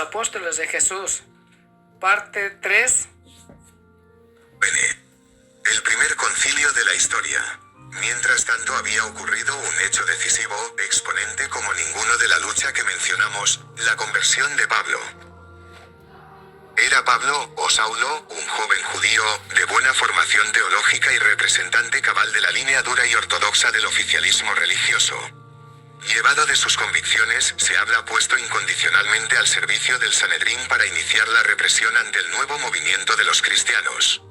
apóstoles de Jesús. Parte 3. El primer concilio de la historia. Mientras tanto había ocurrido un hecho decisivo, exponente como ninguno de la lucha que mencionamos, la conversión de Pablo. Era Pablo, o Saulo, un joven judío, de buena formación teológica y representante cabal de la línea dura y ortodoxa del oficialismo religioso. Llevado de sus convicciones, se habla puesto incondicionalmente al servicio del Sanedrín para iniciar la represión ante el nuevo movimiento de los cristianos.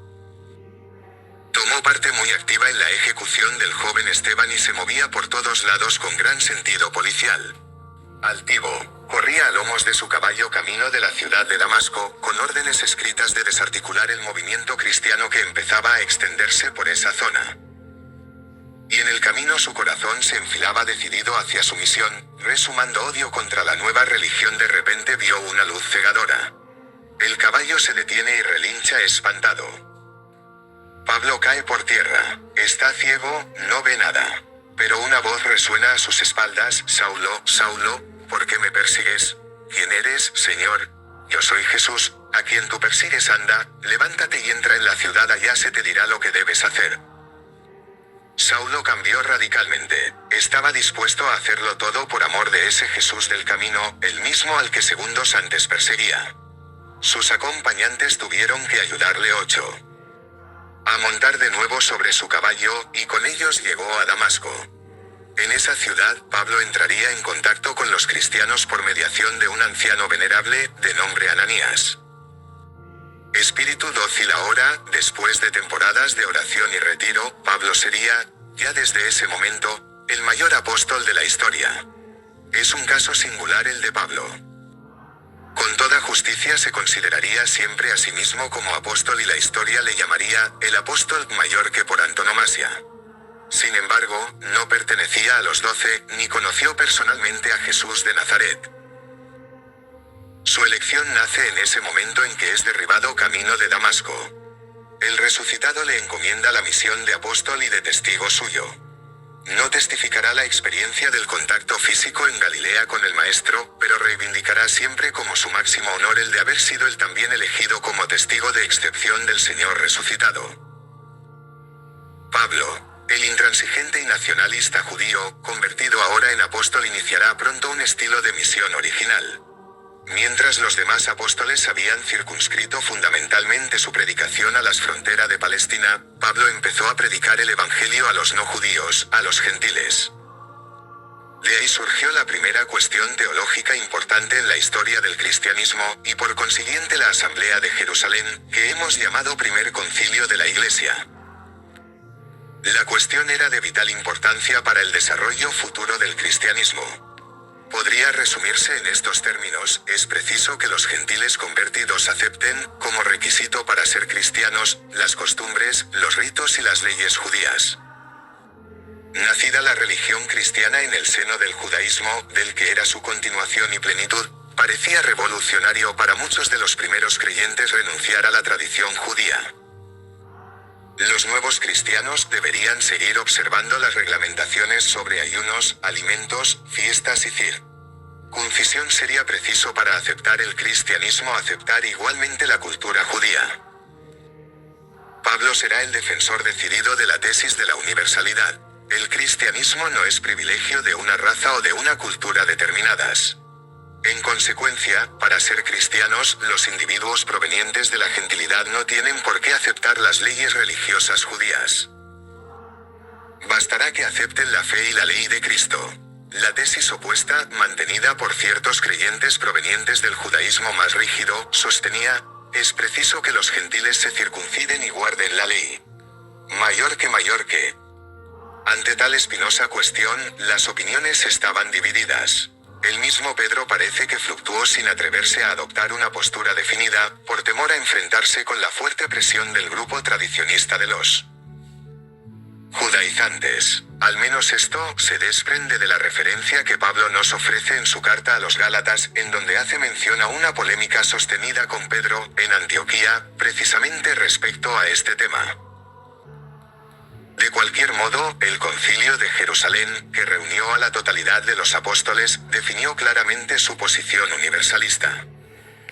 Tomó parte muy activa en la ejecución del joven Esteban y se movía por todos lados con gran sentido policial. Altivo, corría a lomos de su caballo camino de la ciudad de Damasco, con órdenes escritas de desarticular el movimiento cristiano que empezaba a extenderse por esa zona. Y en el camino su corazón se enfilaba decidido hacia su misión, resumando odio contra la nueva religión. De repente vio una luz cegadora. El caballo se detiene y relincha espantado. Pablo cae por tierra, está ciego, no ve nada. Pero una voz resuena a sus espaldas: Saulo, Saulo, ¿por qué me persigues? ¿Quién eres, Señor? Yo soy Jesús, a quien tú persigues. Anda, levántate y entra en la ciudad, allá se te dirá lo que debes hacer. Saulo cambió radicalmente, estaba dispuesto a hacerlo todo por amor de ese Jesús del camino, el mismo al que segundos antes perseguía. Sus acompañantes tuvieron que ayudarle a montar de nuevo sobre su caballo, y con ellos llegó a Damasco. En esa ciudad, Pablo entraría en contacto con los cristianos por mediación de un anciano venerable, de nombre Ananías. Espíritu dócil ahora, después de temporadas de oración y retiro, Pablo sería, ya desde ese momento, el mayor apóstol de la historia. Es un caso singular el de Pablo. Con toda justicia se consideraría siempre a sí mismo como apóstol y la historia le llamaría el apóstol mayor que por antonomasia. Sin embargo, no pertenecía a los 12, ni conoció personalmente a Jesús de Nazaret. Su elección nace en ese momento en que es derribado camino de Damasco. El resucitado le encomienda la misión de apóstol y de testigo suyo. No testificará la experiencia del contacto físico en Galilea con el Maestro, pero reivindicará siempre como su máximo honor el de haber sido él también elegido como testigo de excepción del Señor resucitado. Pablo, el intransigente y nacionalista judío, convertido ahora en apóstol, iniciará pronto un estilo de misión original. Mientras los demás apóstoles habían circunscrito fundamentalmente su predicación a las fronteras de Palestina, Pablo empezó a predicar el evangelio a los no judíos, a los gentiles. De ahí surgió la primera cuestión teológica importante en la historia del cristianismo, y por consiguiente la Asamblea de Jerusalén, que hemos llamado Primer Concilio de la Iglesia. La cuestión era de vital importancia para el desarrollo futuro del cristianismo. Podría resumirse en estos términos: es preciso que los gentiles convertidos acepten, como requisito para ser cristianos, las costumbres, los ritos y las leyes judías. Nacida la religión cristiana en el seno del judaísmo, del que era su continuación y plenitud, parecía revolucionario para muchos de los primeros creyentes renunciar a la tradición judía. Los nuevos cristianos deberían seguir observando las reglamentaciones sobre ayunos, alimentos, fiestas y circuncisión. Sería preciso para aceptar el cristianismo aceptar igualmente la cultura judía. Pablo será el defensor decidido de la tesis de la universalidad. El cristianismo no es privilegio de una raza o de una cultura determinadas. En consecuencia, para ser cristianos, los individuos provenientes de la gentilidad no tienen por qué aceptar las leyes religiosas judías. Bastará que acepten la fe y la ley de Cristo. La tesis opuesta, mantenida por ciertos creyentes provenientes del judaísmo más rígido, sostenía: es preciso que los gentiles se circunciden y guarden la ley. Mayor que. Ante tal espinosa cuestión, las opiniones estaban divididas. El mismo Pedro parece que fluctuó sin atreverse a adoptar una postura definida, por temor a enfrentarse con la fuerte presión del grupo tradicionista de los judaizantes. Al menos esto se desprende de la referencia que Pablo nos ofrece en su carta a los Gálatas, en donde hace mención a una polémica sostenida con Pedro, en Antioquía, precisamente respecto a este tema. De cualquier modo, el Concilio de Jerusalén, que reunió a la totalidad de los apóstoles, definió claramente su posición universalista.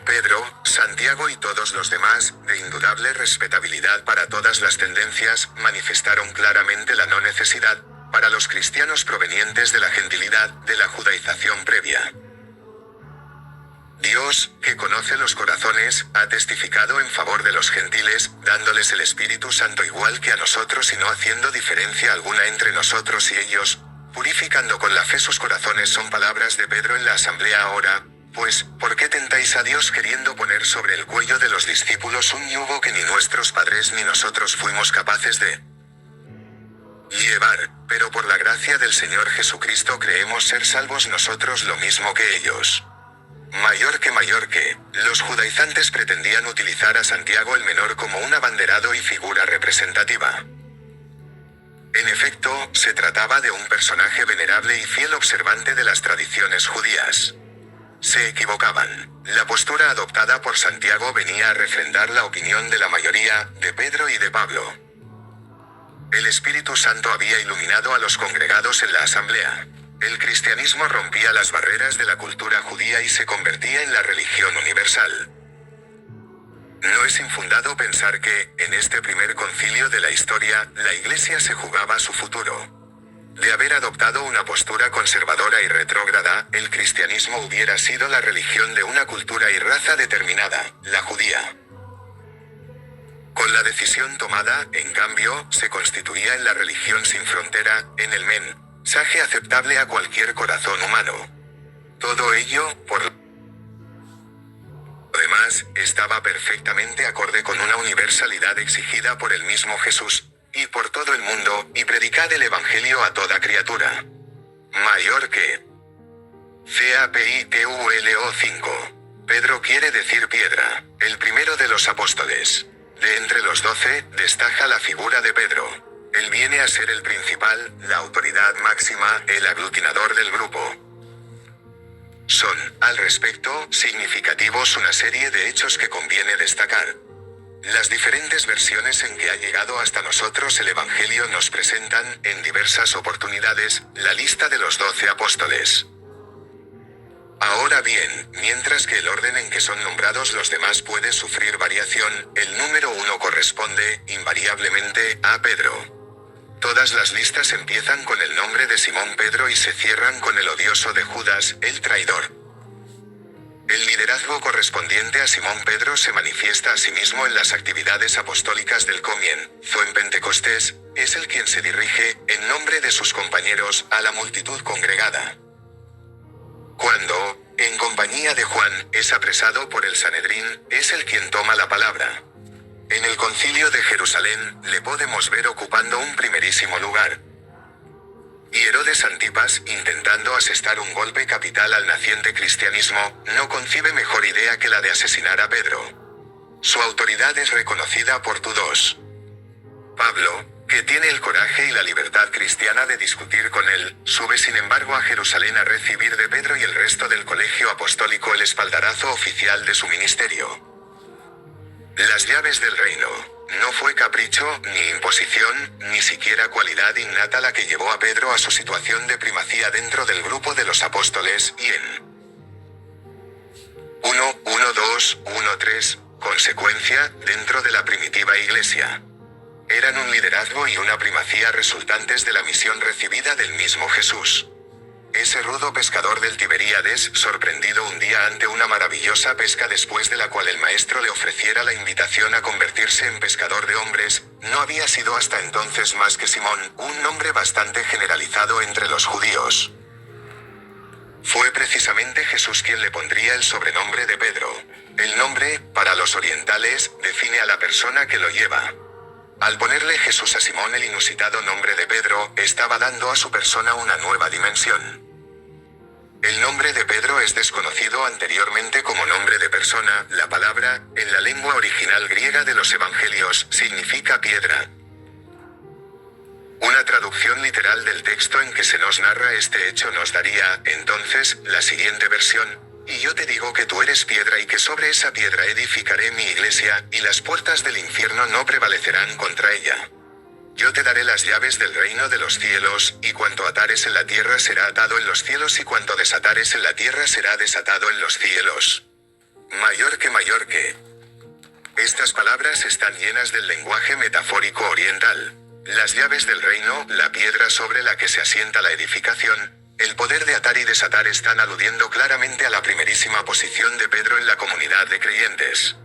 Pedro, Santiago y todos los demás, de indudable respetabilidad para todas las tendencias, manifestaron claramente la no necesidad, para los cristianos provenientes de la gentilidad, de la judaización previa. Dios, que conoce los corazones, ha testificado en favor de los gentiles, dándoles el Espíritu Santo igual que a nosotros y no haciendo diferencia alguna entre nosotros y ellos, purificando con la fe sus corazones. Son palabras de Pedro en la asamblea ahora. Pues, ¿por qué tentáis a Dios queriendo poner sobre el cuello de los discípulos un yugo que ni nuestros padres ni nosotros fuimos capaces de llevar? Pero por la gracia del Señor Jesucristo creemos ser salvos nosotros lo mismo que ellos. Mayor que, los judaizantes pretendían utilizar a Santiago el Menor como un abanderado y figura representativa. En efecto, se trataba de un personaje venerable y fiel observante de las tradiciones judías. Se equivocaban. La postura adoptada por Santiago venía a refrendar la opinión de la mayoría, de Pedro y de Pablo. El Espíritu Santo había iluminado a los congregados en la asamblea. El cristianismo rompía las barreras de la cultura judía y se convertía en la religión universal. No es infundado pensar que, en este primer concilio de la historia, la Iglesia se jugaba su futuro. De haber adoptado una postura conservadora y retrógrada, el cristianismo hubiera sido la religión de una cultura y raza determinada, la judía. Con la decisión tomada, en cambio, se constituía en la religión sin frontera, en el mensaje aceptable a cualquier corazón humano. Todo ello, por lo demás, estaba perfectamente acorde con una universalidad exigida por el mismo Jesús. Y por todo el mundo, y predicad el Evangelio a toda criatura. Mayor que CAPITULO 5. Pedro quiere decir piedra, el primero de los apóstoles. De entre los 12, destaca la figura de Pedro. Él viene a ser el principal, la autoridad máxima, el aglutinador del grupo. Son, al respecto, significativos una serie de hechos que conviene destacar. Las diferentes versiones en que ha llegado hasta nosotros el Evangelio nos presentan, en diversas oportunidades, la lista de los 12 apóstoles. Ahora bien, mientras que el orden en que son nombrados los demás puede sufrir variación, el número 1 corresponde, invariablemente, a Pedro. Todas las listas empiezan con el nombre de Simón Pedro y se cierran con el odioso de Judas, el traidor. El liderazgo correspondiente a Simón Pedro se manifiesta asimismo en las actividades apostólicas del comienzo en Pentecostés, es el quien se dirige, en nombre de sus compañeros, a la multitud congregada. Cuando, en compañía de Juan, es apresado por el Sanedrín, es el quien toma la palabra. En el concilio de Jerusalén, le podemos ver ocupando un primerísimo lugar. Y Herodes Antipas, intentando asestar un golpe capital al naciente cristianismo, no concibe mejor idea que la de asesinar a Pedro. Su autoridad es reconocida por todos. Pablo, que tiene el coraje y la libertad cristiana de discutir con él, sube sin embargo a Jerusalén a recibir de Pedro y el resto del colegio apostólico el espaldarazo oficial de su ministerio. Las llaves del reino. No fue capricho, ni imposición, ni siquiera cualidad innata la que llevó a Pedro a su situación de primacía dentro del grupo de los apóstoles, y en 1:2:1:3, consecuencia, dentro de la primitiva iglesia. Eran un liderazgo y una primacía resultantes de la misión recibida del mismo Jesús. Ese rudo pescador del Tiberíades, sorprendido un día ante una maravillosa pesca después de la cual el maestro le ofreciera la invitación a convertirse en pescador de hombres, no había sido hasta entonces más que Simón, un nombre bastante generalizado entre los judíos. Fue precisamente Jesús quien le pondría el sobrenombre de Pedro. El nombre, para los orientales, define a la persona que lo lleva. Al ponerle Jesús a Simón el inusitado nombre de Pedro, estaba dando a su persona una nueva dimensión. El nombre de Pedro es desconocido anteriormente como nombre de persona. La palabra, en la lengua original griega de los evangelios, significa piedra. Una traducción literal del texto en que se nos narra este hecho nos daría, entonces, la siguiente versión: y yo te digo que tú eres piedra y que sobre esa piedra edificaré mi iglesia, y las puertas del infierno no prevalecerán contra ella. Yo te daré las llaves del reino de los cielos, y cuanto atares en la tierra será atado en los cielos y cuanto desatares en la tierra será desatado en los cielos. mayor que. Estas palabras están llenas del lenguaje metafórico oriental. Las llaves del reino, la piedra sobre la que se asienta la edificación, el poder de atar y desatar están aludiendo claramente a la primerísima posición de Pedro en la comunidad de creyentes.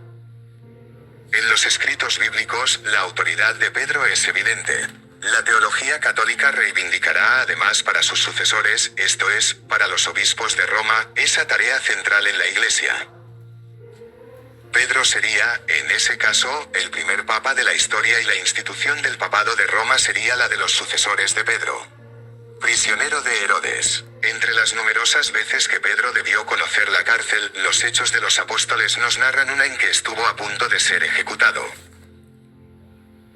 En los escritos bíblicos, la autoridad de Pedro es evidente. La teología católica reivindicará además para sus sucesores, esto es, para los obispos de Roma, esa tarea central en la Iglesia. Pedro sería, en ese caso, el primer papa de la historia y la institución del papado de Roma sería la de los sucesores de Pedro. Prisionero de Herodes. Entre las numerosas veces que Pedro debió conocer la cárcel, los Hechos de los Apóstoles nos narran una en que estuvo a punto de ser ejecutado.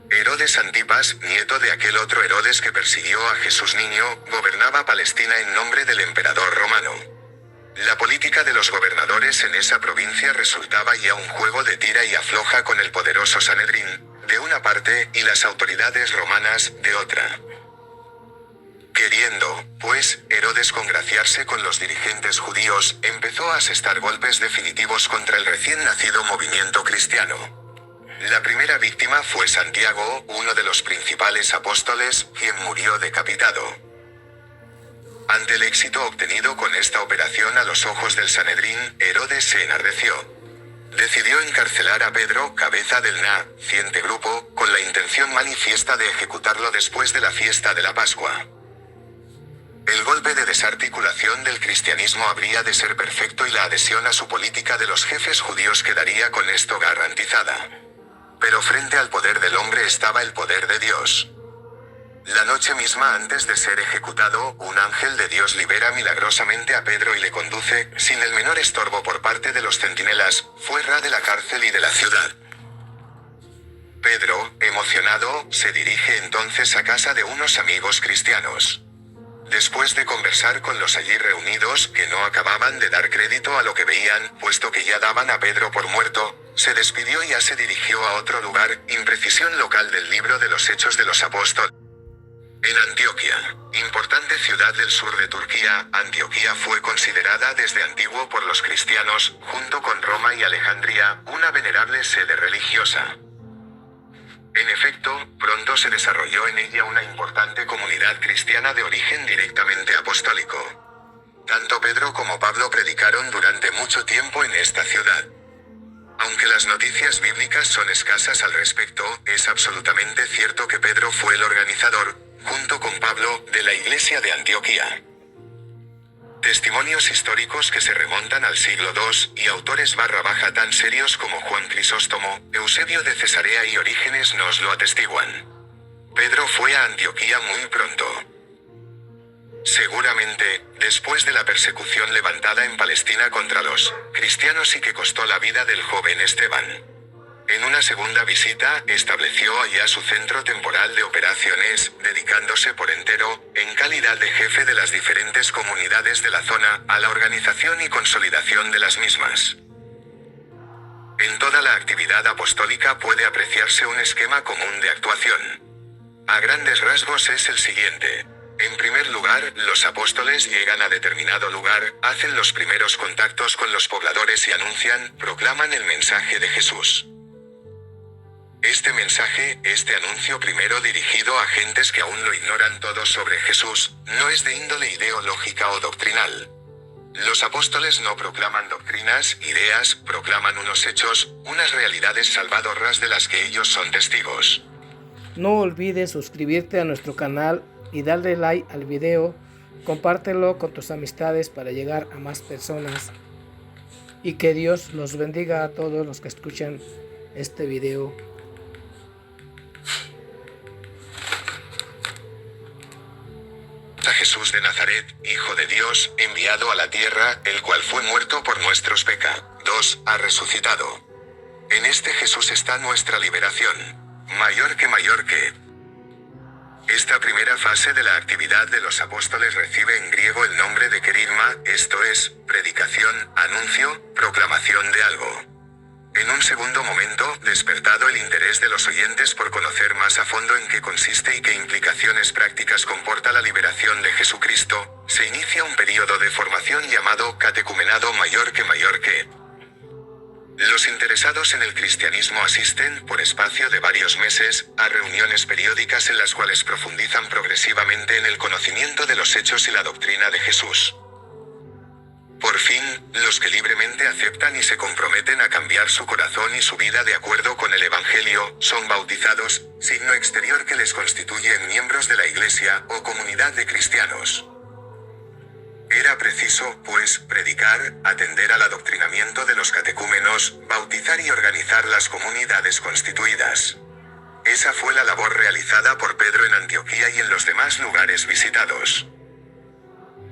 Herodes Antipas, nieto de aquel otro Herodes que persiguió a Jesús niño, gobernaba Palestina en nombre del emperador romano. La política de los gobernadores en esa provincia resultaba ya un juego de tira y afloja con el poderoso Sanedrín, de una parte, y las autoridades romanas, de otra. Queriendo, pues, Herodes congraciarse con los dirigentes judíos, empezó a asestar golpes definitivos contra el recién nacido movimiento cristiano. La primera víctima fue Santiago, uno de los principales apóstoles, quien murió decapitado. Ante el éxito obtenido con esta operación a los ojos del Sanedrín, Herodes se enardeció. Decidió encarcelar a Pedro, cabeza del naciente grupo, con la intención manifiesta de ejecutarlo después de la fiesta de la Pascua. El golpe de desarticulación del cristianismo habría de ser perfecto y la adhesión a su política de los jefes judíos quedaría con esto garantizada. Pero frente al poder del hombre estaba el poder de Dios. La noche misma antes de ser ejecutado, un ángel de Dios libera milagrosamente a Pedro y le conduce, sin el menor estorbo por parte de los centinelas, fuera de la cárcel y de la ciudad. Pedro, emocionado, se dirige entonces a casa de unos amigos cristianos. Después de conversar con los allí reunidos, que no acababan de dar crédito a lo que veían, puesto que ya daban a Pedro por muerto, se despidió y ya se dirigió a otro lugar, imprecisión local del libro de los Hechos de los Apóstoles. En Antioquía, importante ciudad del sur de Turquía, Antioquía fue considerada desde antiguo por los cristianos, junto con Roma y Alejandría, una venerable sede religiosa. En efecto, pronto se desarrolló en ella una importante comunidad cristiana de origen directamente apostólico. Tanto Pedro como Pablo predicaron durante mucho tiempo en esta ciudad. Aunque las noticias bíblicas son escasas al respecto, es absolutamente cierto que Pedro fue el organizador, junto con Pablo, de la iglesia de Antioquía. Testimonios históricos que se remontan al siglo II, y autores _ tan serios como Juan Crisóstomo, Eusebio de Cesarea y Orígenes nos lo atestiguan. Pedro fue a Antioquía muy pronto. Seguramente, después de la persecución levantada en Palestina contra los cristianos y que costó la vida del joven Esteban. En una segunda visita, estableció allá su centro temporal de operaciones, dedicándose por entero, en calidad de jefe de las diferentes comunidades de la zona, a la organización y consolidación de las mismas. En toda la actividad apostólica puede apreciarse un esquema común de actuación. A grandes rasgos es el siguiente. En primer lugar, los apóstoles llegan a determinado lugar, hacen los primeros contactos con los pobladores y anuncian, proclaman el mensaje de Jesús. Este mensaje, este anuncio primero dirigido a gentes que aún lo ignoran todo sobre Jesús, no es de índole ideológica o doctrinal. Los apóstoles no proclaman doctrinas, ideas, proclaman unos hechos, unas realidades salvadoras de las que ellos son testigos. No olvides suscribirte a nuestro canal y darle like al video, compártelo con tus amistades para llegar a más personas y que Dios los bendiga a todos los que escuchan este video. A Jesús de Nazaret, Hijo de Dios, enviado a la tierra, el cual fue muerto por nuestros pecados, ha resucitado. En este Jesús está nuestra liberación, mayor que. Esta primera fase de la actividad de los apóstoles recibe en griego el nombre de querigma, esto es, predicación, anuncio, proclamación de algo. En un segundo momento, despertado el interés de los oyentes por conocer más a fondo en qué consiste y qué implicaciones prácticas comporta la liberación de Jesucristo, se inicia un período de formación llamado catecumenado mayor que. Los interesados en el cristianismo asisten, por espacio de varios meses, a reuniones periódicas en las cuales profundizan progresivamente en el conocimiento de los hechos y la doctrina de Jesús. Por fin, los que libremente aceptan y se comprometen a cambiar su corazón y su vida de acuerdo con el Evangelio, son bautizados, signo exterior que les constituye en miembros de la Iglesia o comunidad de cristianos. Era preciso, pues, predicar, atender al adoctrinamiento de los catecúmenos, bautizar y organizar las comunidades constituidas. Esa fue la labor realizada por Pedro en Antioquía y en los demás lugares visitados.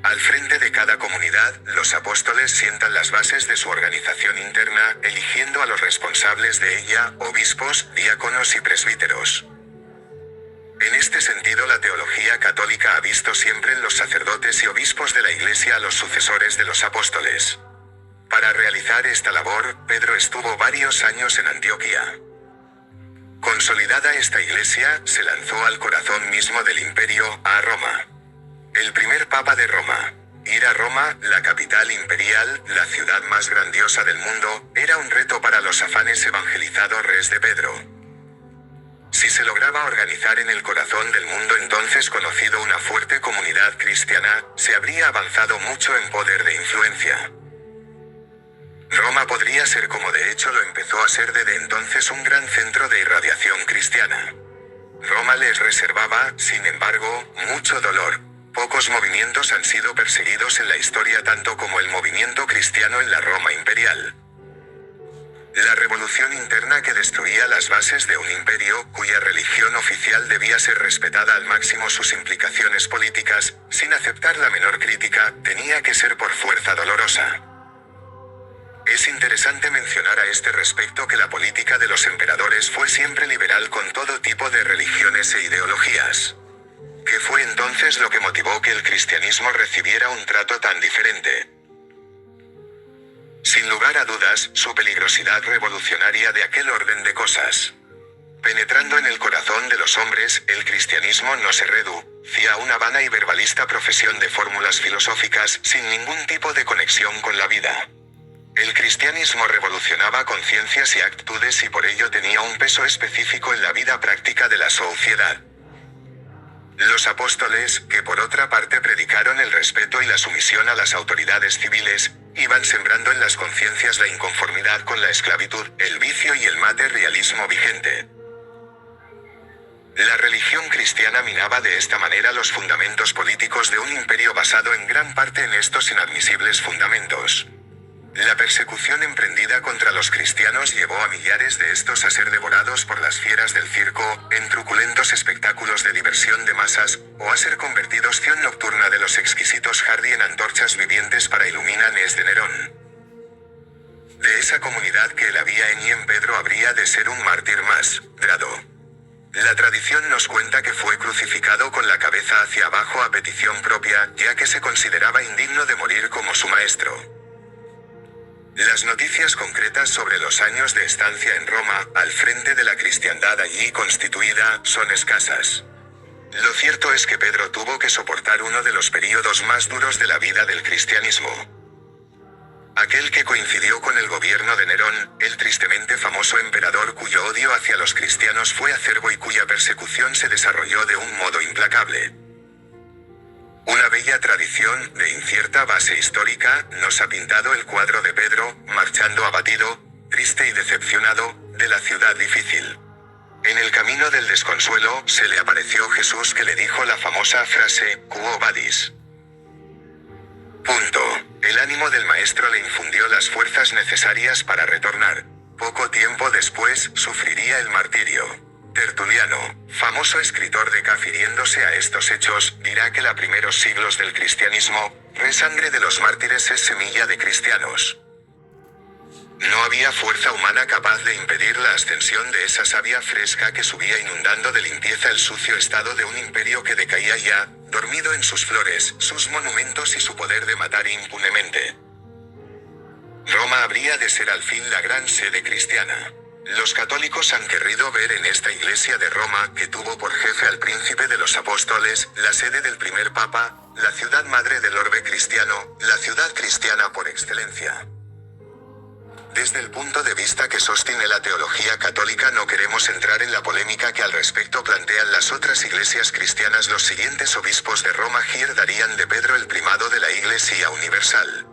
Al frente de cada comunidad, los apóstoles sientan las bases de su organización interna, eligiendo a los responsables de ella, obispos, diáconos y presbíteros. En este sentido, la teología católica ha visto siempre en los sacerdotes y obispos de la Iglesia a los sucesores de los apóstoles. Para realizar esta labor, Pedro estuvo varios años en Antioquía. Consolidada esta Iglesia, se lanzó al corazón mismo del imperio, a Roma. El primer papa de Roma. Ir a Roma, la capital imperial, la ciudad más grandiosa del mundo, era un reto para los afanes evangelizadores de Pedro. Si se lograba organizar en el corazón del mundo entonces conocido una fuerte comunidad cristiana, se habría avanzado mucho en poder de influencia. Roma podría ser, como de hecho lo empezó a ser desde entonces, un gran centro de irradiación cristiana. Roma les reservaba, sin embargo, mucho dolor. Pocos movimientos han sido perseguidos en la historia tanto como el movimiento cristiano en la Roma imperial. La revolución interna que destruía las bases de un imperio, cuya religión oficial debía ser respetada al máximo, sus implicaciones políticas, sin aceptar la menor crítica, tenía que ser por fuerza dolorosa. Es interesante mencionar a este respecto que la política de los emperadores fue siempre liberal con todo tipo de religiones e ideologías. ¿Qué fue entonces lo que motivó que el cristianismo recibiera un trato tan diferente? Sin lugar a dudas, su peligrosidad revolucionaria de aquel orden de cosas. Penetrando en el corazón de los hombres, el cristianismo no se reducía a una vana y verbalista profesión de fórmulas filosóficas, sin ningún tipo de conexión con la vida. El cristianismo revolucionaba conciencias y actitudes y por ello tenía un peso específico en la vida práctica de la sociedad. Los apóstoles, que por otra parte predicaron el respeto y la sumisión a las autoridades civiles, iban sembrando en las conciencias la inconformidad con la esclavitud, el vicio y el materialismo vigente. La religión cristiana minaba de esta manera los fundamentos políticos de un imperio basado en gran parte en estos inadmisibles fundamentos. La persecución emprendida contra los cristianos llevó a millares de estos a ser devorados por las fieras del circo, en truculentos espectáculos de diversión de masas, o a ser convertidos acción nocturna de los exquisitos jardín en antorchas vivientes para iluminanes de Nerón. De esa comunidad que él había en Pedro habría de ser un mártir más, grado. La tradición nos cuenta que fue crucificado con la cabeza hacia abajo a petición propia, ya que se consideraba indigno de morir como su maestro. Las noticias concretas sobre los años de estancia en Roma, al frente de la cristiandad allí constituida, son escasas. Lo cierto es que Pedro tuvo que soportar uno de los períodos más duros de la vida del cristianismo. Aquel que coincidió con el gobierno de Nerón, el tristemente famoso emperador cuyo odio hacia los cristianos fue acerbo y cuya persecución se desarrolló de un modo implacable. Una bella tradición, de incierta base histórica, nos ha pintado el cuadro de Pedro, marchando abatido, triste y decepcionado, de la ciudad difícil. En el camino del desconsuelo, se le apareció Jesús que le dijo la famosa frase, Quo vadis? El ánimo del maestro le infundió las fuerzas necesarias para retornar. Poco tiempo después, sufriría el martirio. Tertuliano, famoso escritor de refiriéndose a estos hechos, dirá que los primeros siglos del cristianismo, resangre de los mártires es semilla de cristianos. No había fuerza humana capaz de impedir la ascensión de esa savia fresca que subía inundando de limpieza el sucio estado de un imperio que decaía ya, dormido en sus flores, sus monumentos y su poder de matar impunemente. Roma habría de ser al fin la gran sede cristiana. Los católicos han querido ver en esta iglesia de Roma, que tuvo por jefe al príncipe de los apóstoles, la sede del primer papa, la ciudad madre del orbe cristiano, la ciudad cristiana por excelencia. Desde el punto de vista que sostiene la teología católica no queremos entrar en la polémica que al respecto plantean las otras iglesias cristianas. Los siguientes obispos de Roma darían de Pedro el primado de la Iglesia universal.